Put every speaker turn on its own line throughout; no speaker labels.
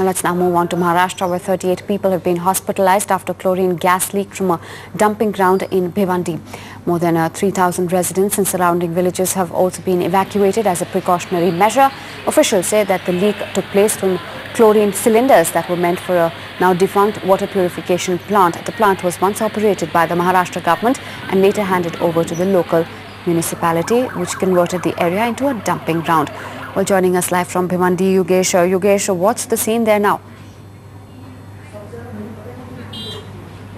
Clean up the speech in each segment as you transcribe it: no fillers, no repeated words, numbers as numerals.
Now let's now move on to Maharashtra, where 38 people have been hospitalized after chlorine gas leaked from a dumping ground in Bhiwandi. More than 3,000 residents in surrounding villages have also been evacuated as a precautionary measure. Officials say that the leak took place from chlorine cylinders that were meant for a now defunct water purification plant. The plant was once operated by the Maharashtra government and later handed over to the local municipality, which converted the area into a dumping ground. Well, joining us live from Bhiwandi, Yogesh. Yogesh, what's the scene there now?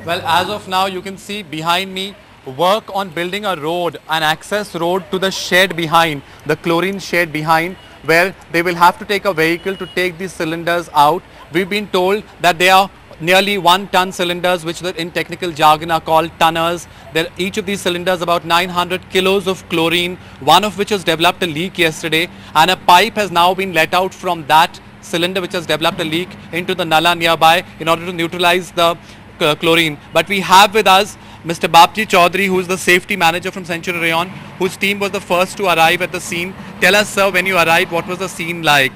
Well, as of now, you can see behind me work on building a road, an access road to the shed behind, the chlorine shed behind, where they will have to take a vehicle to take these cylinders out. We've been told that they are nearly 1-ton cylinders, which in technical jargon are called tonners. Each of these cylinders about 900 kilos of chlorine, one of which has developed a leak yesterday, and a pipe has now been let out from that cylinder which has developed a leak into the Nala nearby in order to neutralize the chlorine. But we have with us Mr. Bapji Chaudhary, who is the safety manager from Century Rayon, whose team was the first to arrive at the scene. Tell us, sir, when you arrived, what was the scene like?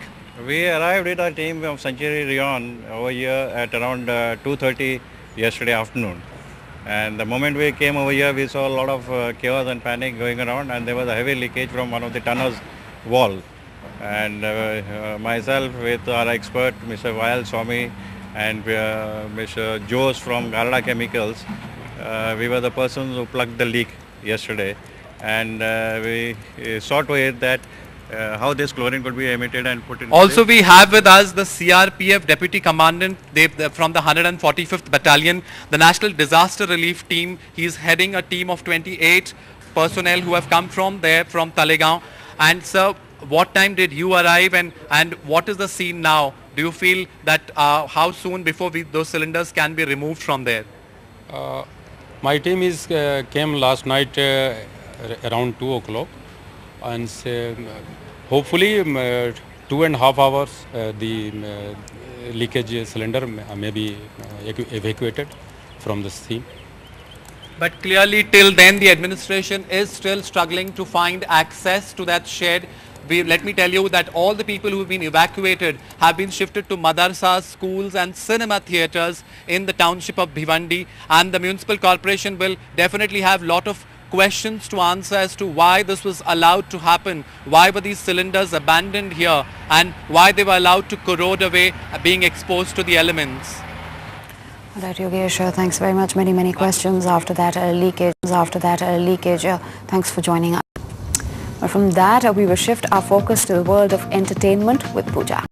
We arrived with our team from Century Rayon over here at around 2:30 yesterday afternoon. And the moment we came over here, we saw a lot of chaos and panic going around, and there was a heavy leakage from one of the tunnels wall. And myself with our expert, Mr. Vayal Swami, and Mr. Jose from Garda Chemicals, we were the persons who plugged the leak yesterday. And we saw to it that how this chlorine could be emitted and put in
Also,
place.
we have with us the CRPF Deputy Commandant from the 145th Battalion, the National Disaster Relief Team. He's heading a team of 28 personnel who have come from there, from Talegaon. And sir, what time did you arrive, and what is the scene now? Do you feel that how soon before those cylinders can be removed from there?
My team came last night around 2 o'clock, and hopefully 2.5 hours the leakage cylinder may be evacuated from the scene.
But clearly till then the administration is still struggling to find access to that shed. Let me tell you that all the people who have been evacuated have been shifted to madrasas, schools and cinema theatres in the township of Bhiwandi, and the municipal corporation will definitely have lot of questions to answer as to why this was allowed to happen, why were these cylinders abandoned here, and why they were allowed to corrode away, being exposed to the elements.
All right, Yogesh, thanks very much. Many questions after that leakage. Thanks for joining us. From that, we will shift our focus to the world of entertainment with Pooja.